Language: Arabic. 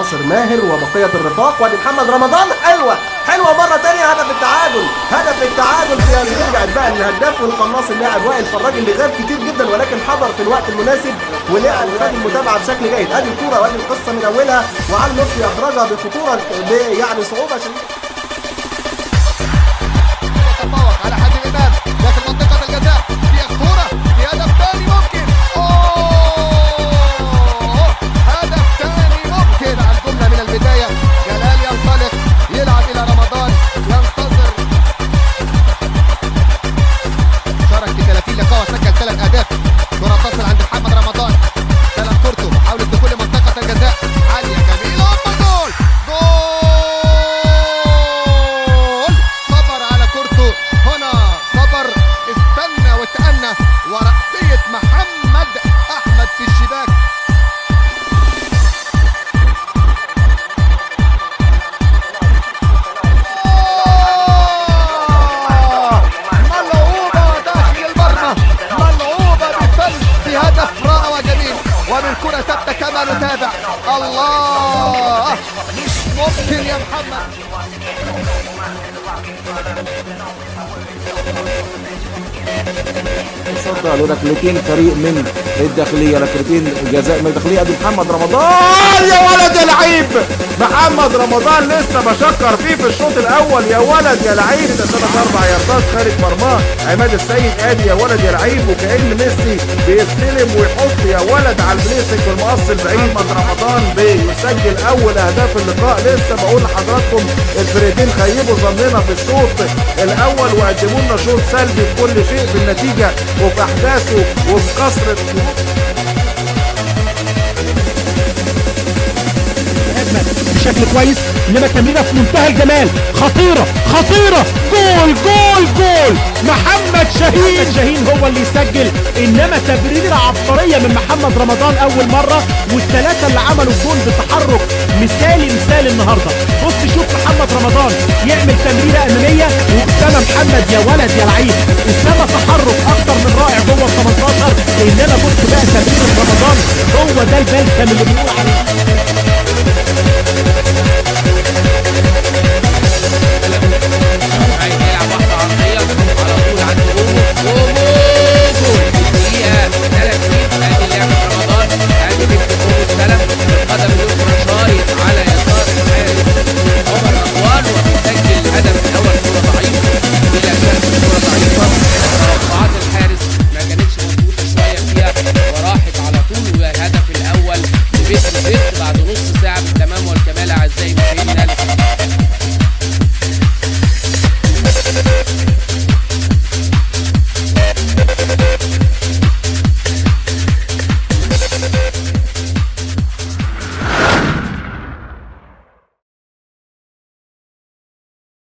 ناصر ماهر وبقيه الرفاق، وادي محمد رمضان. حلوه مره ثانيه، هدف التعادل رجعت بقى للهداف والقناص اللاعب وائل فراج اللي غاب كتير جدا ولكن حضر في الوقت المناسب ولعب وخد المتابعه بشكل جيد. ادي الكوره وادي القصه من اولها، وعلي لطفي اخرجها بخطوره يعني صعوبه شديده. تفوق على حازم امام داخل منطقه الجزاء، في خطوره، في هدف ثاني ممكن. هدف ثاني ممكن على الجمله من البدايه. جلال ينطلق يلعب الى رمضان، ينتظر. شارك في 30 لقاء وسجل 3 اهداف. كره تصل عند محمد رمضان، استلم كورته، حاول الدخول لمنطقه الجزاء، عاليه جميله، جول صبر على كورته هنا، صبر، استنى وتأنى، ورأسية محمد أحمد في الشباك. ملعوبة داخل المرمى، ملعوبة بفن، بهدف رائع وجميل، وبالكرة ثابتة كما نتابع. الله، مش ممكن يا محمد. صدى لركلتين فريق من الداخليه، ركلتين جزاء من الداخليه. ادي محمد رمضان، يا ولد يا لعيب، محمد رمضان لسه بشكر فيه في الشوط الاول، يا ولد يا لعيب، ده 3-4 ياردات خارج مرماه عماد السيد. ادي يا ولد يا لعيب، وكأن ميسي بيستلم ويحط يا ولد على البليسك والمقص البعيد. محمد رمضان بيسجل اول اهداف اللقاء. لسه بقول لحضراتكم الفريقين خيبوا ظننا في الشوط الاول وقدموا لنا شوط سلبي في كل شيء، في النتيجه وفي احداثه وفي كثره بشكل كويس، انما تمريره في منتهى الجمال، خطيره جول محمد شاهين هو اللي يسجل، انما تمريره عبقريه من محمد رمضان اول مره، والثلاثه اللي عملوا الجول بتحرك مثالي النهارده. بص شوف محمد رمضان يعمل تمريره اماميه، واسامه محمد يا ولد يا لعيب، اسامه تحرك اكتر من رائع جوه ال 18. انما بص بقى تمريره رمضان، هو ده البلسم اللي